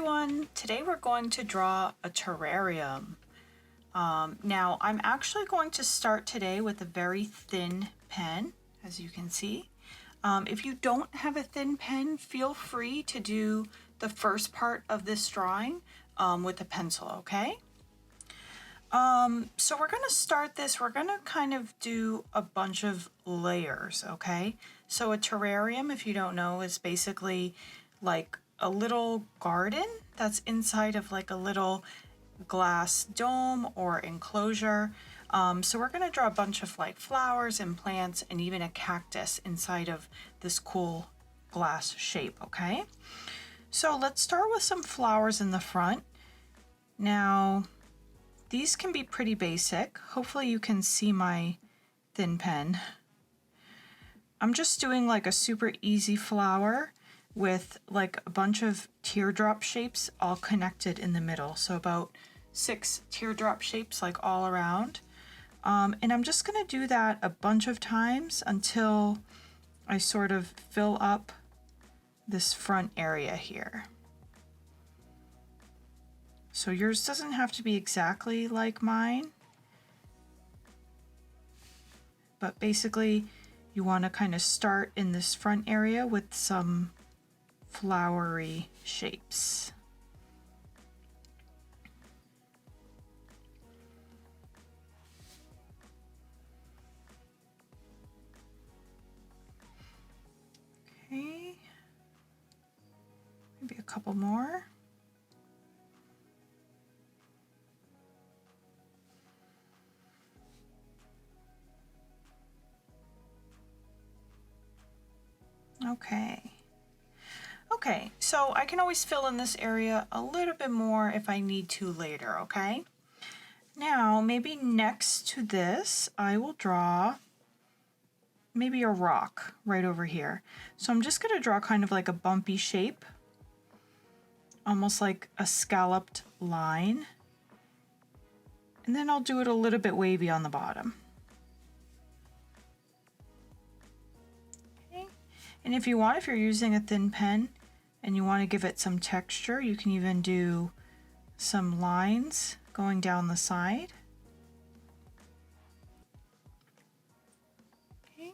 everyone! Today we're going to draw a terrarium. Now I'm actually going to start today with a very thin pen, as you can see. If you don't have a thin pen, feel free to do the first part of this drawing with a pencil, okay? So we're going to start this, we're going to kind of do a bunch of layers, okay? So a terrarium, if you don't know, is basically like a little garden that's inside of like a little glass dome or enclosure. So we're going to draw a bunch of like flowers and plants and even a cactus inside of this cool glass shape, okay? So let's start with some flowers in the front. Now, these can be pretty basic. Hopefully you can see my thin pen. I'm just doing like a super easy flower with like a bunch of teardrop shapes all connected in the middle. So about 6 teardrop shapes like all around. And I'm just gonna do that a bunch of times until I sort of fill up this front area here. So yours doesn't have to be exactly like mine, but basically you want to kind of start in this front area with some flowery shapes. Okay, maybe a couple more. Okay, so I can always fill in this area a little bit more if I need to later, okay? Now, maybe next to this, I will draw maybe a rock right over here. So I'm just gonna draw kind of like a bumpy shape, almost like a scalloped line. And then I'll do it a little bit wavy on the bottom. Okay. And if you want, if you're using a thin pen and you want to give it some texture, you can even do some lines going down the side. Okay.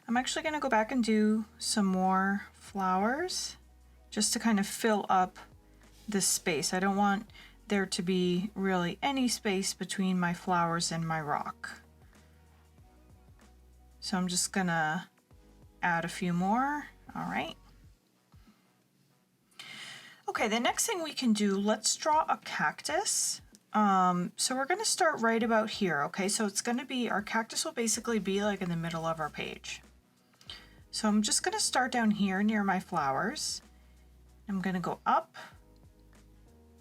I'm actually going to go back and do some more flowers just to kind of fill up this space. I don't want there to be really any space between my flowers and my rock. So I'm just gonna add a few more. All right. Okay, the next thing we can do, let's draw a cactus. So we're gonna start right about here, okay? So it's gonna be, our cactus will basically be like in the middle of our page. So I'm just gonna start down here near my flowers. I'm gonna go up,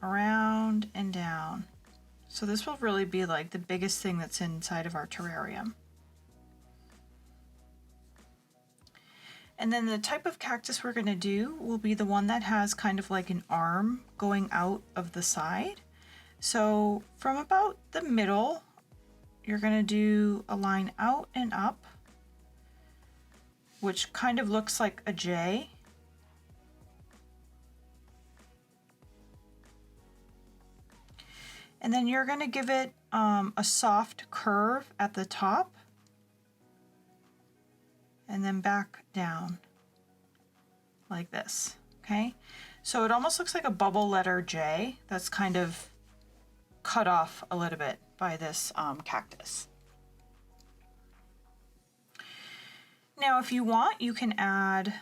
around, and down. So this will really be like the biggest thing that's inside of our terrarium. And then the type of cactus we're gonna do will be the one that has kind of like an arm going out of the side. So from about the middle, you're gonna do a line out and up, which kind of looks like a J. And then you're gonna give it a soft curve at the top and then back down like this, okay? So it almost looks like a bubble letter J that's kind of cut off a little bit by this cactus. Now, if you want, you can add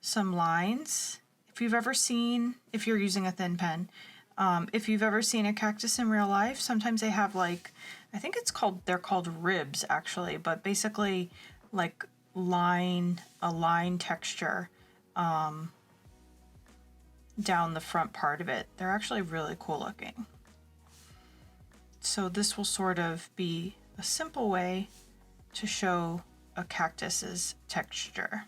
some lines. If you've ever seen, if you're using a thin pen, if you've ever seen a cactus in real life, sometimes they have like, I think they're called ribs actually, but basically like a line texture down the front part of it. They're actually really cool looking. So this will sort of be a simple way to show a cactus's texture.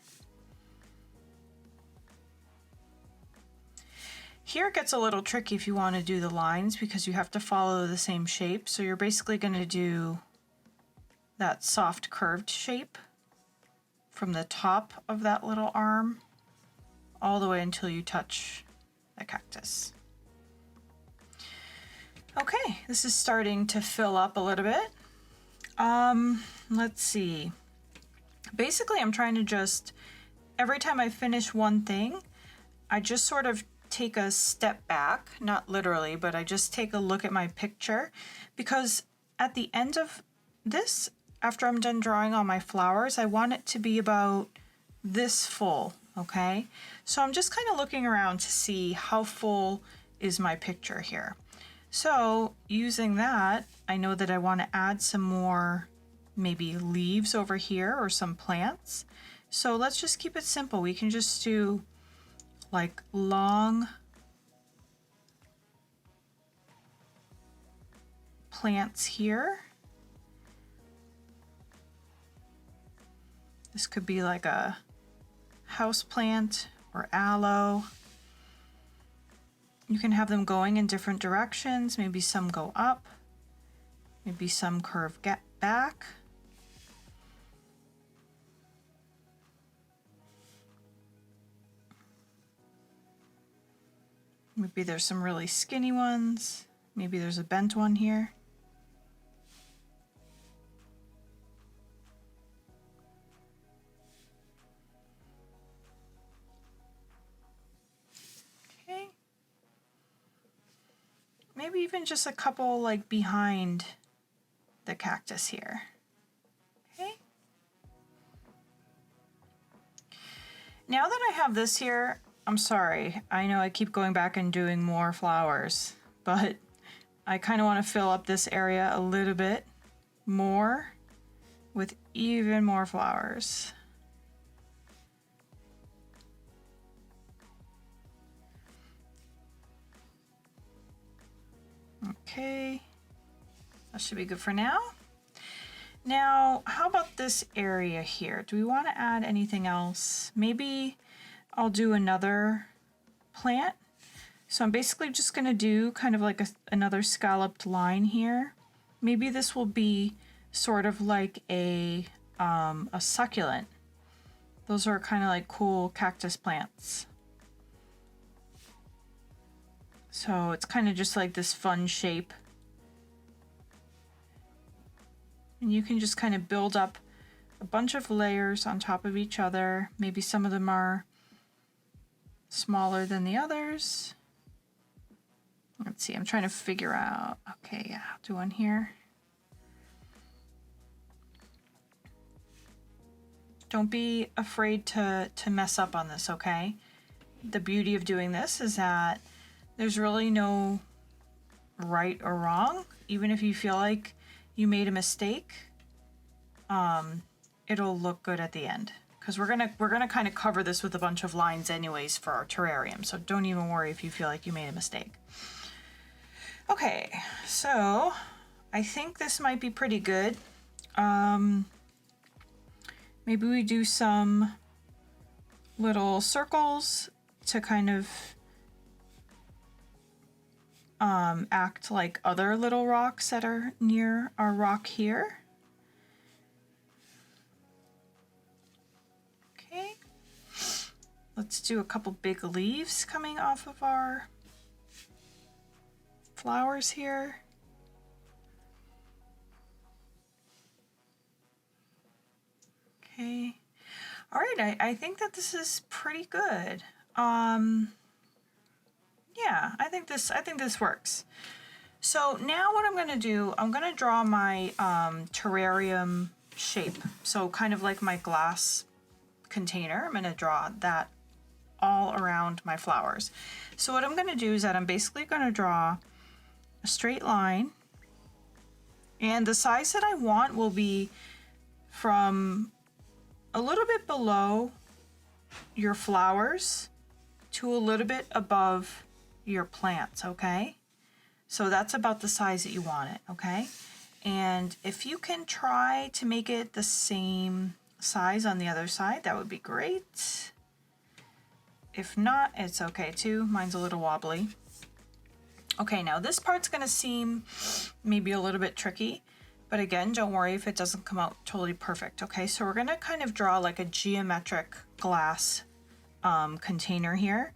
Here it gets a little tricky if you want to do the lines because you have to follow the same shape. So you're basically going to do that soft curved shape from the top of that little arm all the way until you touch the cactus. Okay, this is starting to fill up a little bit. Let's see. Basically, I'm trying to just, every time I finish one thing, I just sort of take a step back, not literally, but I just take a look at my picture, because at the end of this, after I'm done drawing all my flowers, I want it to be about this full, okay? So I'm just kind of looking around to see how full is my picture here. So using that, I know that I want to add some more maybe leaves over here or some plants. So let's just keep it simple. We can just do like long plants here. This could be like a house plant or aloe. You can have them going in different directions. Maybe some go up, maybe some curve back. Maybe there's some really skinny ones. Maybe there's a bent one here. Okay. Maybe even just a couple like behind the cactus here. Okay. Now that I have this here, I'm sorry, I know I keep going back and doing more flowers, but I kind of want to fill up this area a little bit more with even more flowers. Okay, that should be good for now. Now, how about this area here? Do we want to add anything else? Maybe I'll do another plant. So I'm basically just going to do kind of like another scalloped line here. Maybe this will be sort of like a succulent. Those are kind of like cool cactus plants. So it's kind of just like this fun shape. And you can just kind of build up a bunch of layers on top of each other. Maybe some of them are smaller than the others. Let's see, I'm trying to figure out, okay, yeah, I'll do one here. Don't be afraid to mess up on this, okay? The beauty of doing this is that there's really no right or wrong. Even if you feel like you made a mistake, it'll look good at the end. Because we're gonna kind of cover this with a bunch of lines anyways for our terrarium, so don't even worry if you feel like you made a mistake. Okay, so I think this might be pretty good. Maybe we do some little circles to kind of act like other little rocks that are near our rock here. Okay, let's do a couple big leaves coming off of our flowers here. Okay, all right, I think that this is pretty good. Yeah, I think this works. So now what I'm going to do, I'm going to draw my terrarium shape. So kind of like my glass container, I'm going to draw that all around my flowers. So what I'm going to do is that I'm basically going to draw a straight line, and the size that I want will be from a little bit below your flowers to a little bit above your plants, okay? So that's about the size that you want it, okay? And if you can try to make it the same size on the other side, that would be great. If not, it's okay too. Mine's a little wobbly. Okay, now this part's gonna seem maybe a little bit tricky, But again, don't worry if it doesn't come out totally perfect, okay? So we're gonna kind of draw like a geometric glass container here.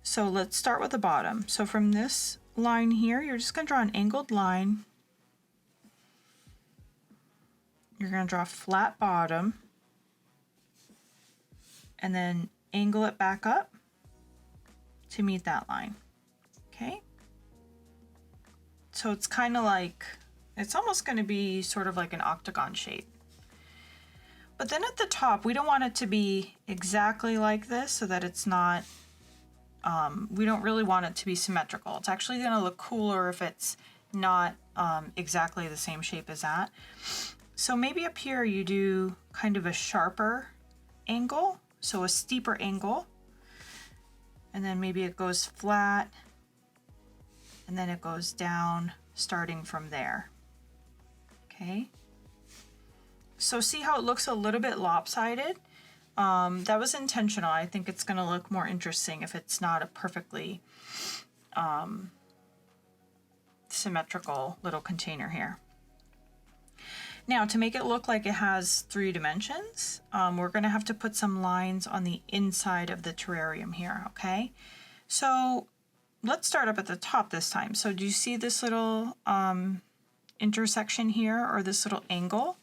So let's start with the bottom. So from this line here, you're just gonna draw an angled line. You're gonna draw a flat bottom and then angle it back up to meet that line, okay? So it's kind of like, it's almost going to be sort of like an octagon shape. But then at the top, we don't want it to be exactly like this so that it's not, we don't really want it to be symmetrical. It's actually going to look cooler if it's not exactly the same shape as that. So maybe up here you do kind of a sharper angle, so a steeper angle, and then maybe it goes flat, and then it goes down starting from there. Okay, so see how it looks a little bit lopsided? That was intentional. I think it's going to look more interesting if it's not a perfectly symmetrical little container here. Now, to make it look like it has 3 dimensions, we're going to have to put some lines on the inside of the terrarium here, okay? So let's start up at the top this time. So do you see this little intersection here, or this little angle?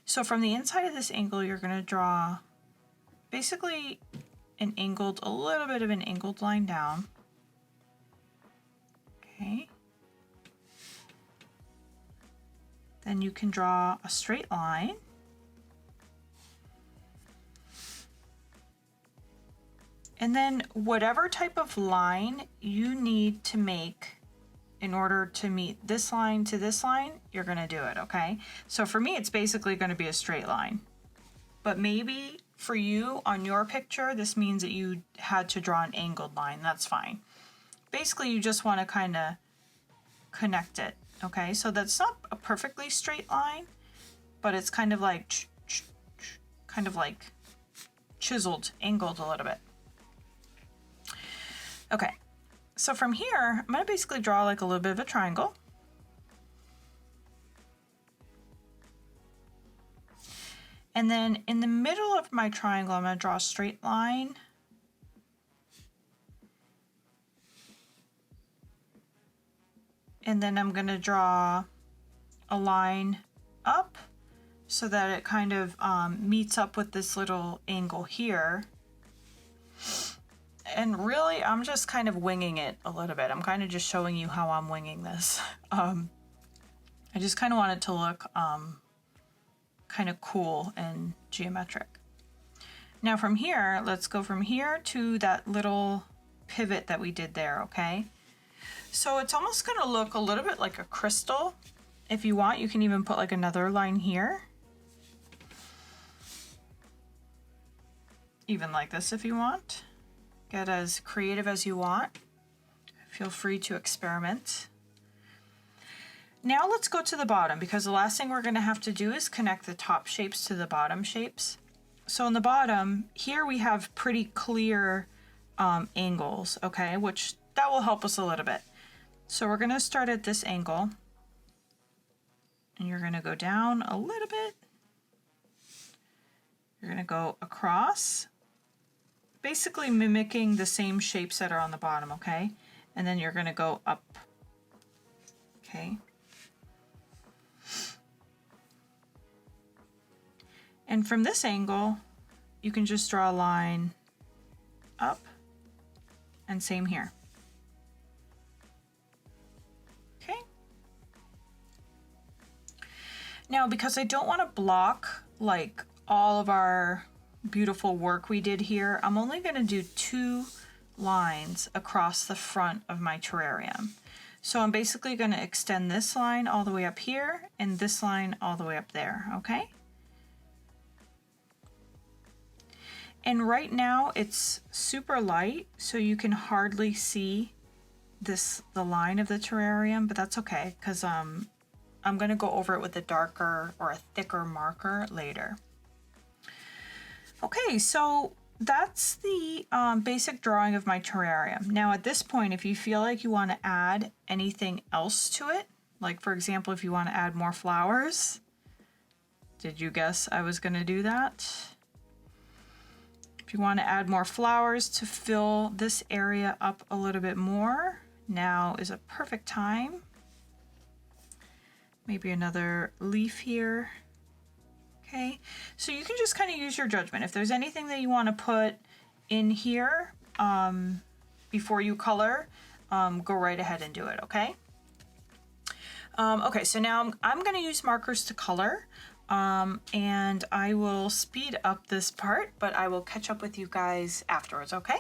So from the inside of this angle, you're going to draw basically a little bit of an angled line down. Okay. Then you can draw a straight line. And then whatever type of line you need to make in order to meet this line to this line, you're gonna do it, okay? So for me, it's basically gonna be a straight line. But maybe for you on your picture, this means that you had to draw an angled line. That's fine. Basically, you just wanna kinda connect it, okay? So that's not a perfectly straight line, but it's kind of like chiseled, angled a little bit. Okay, so from here, I'm gonna basically draw like a little bit of a triangle. And then in the middle of my triangle, I'm gonna draw a straight line. And then I'm gonna draw a line up so that it kind of meets up with this little angle here. And really, I'm just kind of winging it a little bit. I'm kind of just showing you how I'm winging this. I just kind of want it to look kind of cool and geometric. Now from here, let's go from here to that little pivot that we did there, okay? So it's almost gonna look a little bit like a crystal. If you want, you can even put like another line here. Even like this if you want. Get as creative as you want. Feel free to experiment. Now let's go to the bottom, because the last thing we're gonna have to do is connect the top shapes to the bottom shapes. So in the bottom, here we have pretty clear angles, okay, which that will help us a little bit. So we're gonna start at this angle, and you're gonna go down a little bit. You're gonna go across, basically mimicking the same shapes that are on the bottom, okay? And then you're gonna go up, okay? And from this angle, you can just draw a line up, and same here. Okay? Now, because I don't want to block like all of our beautiful work we did here, I'm only going to do 2 lines across the front of my terrarium. So I'm basically going to extend this line all the way up here and this line all the way up there, okay? And right now it's super light, so you can hardly see the line of the terrarium, but that's okay, because I'm going to go over it with a darker or a thicker marker later. Okay, so that's the basic drawing of my terrarium. Now at this point, if you feel like you want to add anything else to it, Like for example, if you want to add more flowers. Did you guess I was going to do that? If you want to add more flowers to fill this area up a little bit more, now is a perfect time. Maybe another leaf here. Okay, so you can just kind of use your judgment. If there's anything that you want to put in here before you color, go right ahead and do it, okay? Okay, so now I'm going to use markers to color, and I will speed up this part, but I will catch up with you guys afterwards, okay?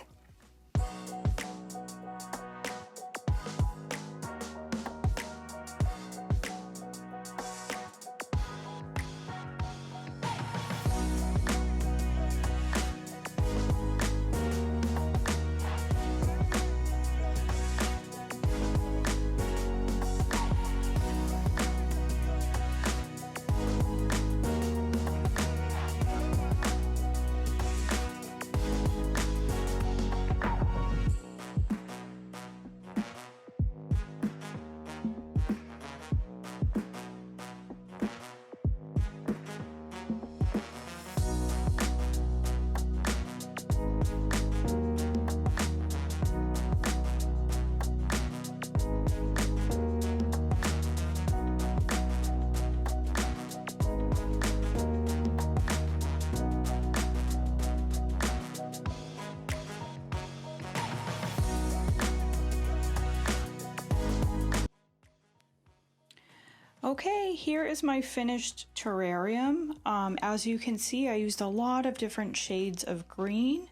Okay, here is my finished terrarium. As you can see, I used a lot of different shades of green,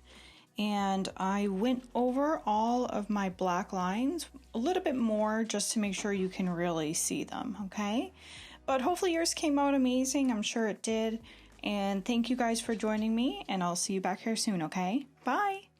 and I went over all of my black lines a little bit more just to make sure you can really see them, okay? But hopefully yours came out amazing. I'm sure it did. And thank you guys for joining me, and I'll see you back here soon, okay? Bye!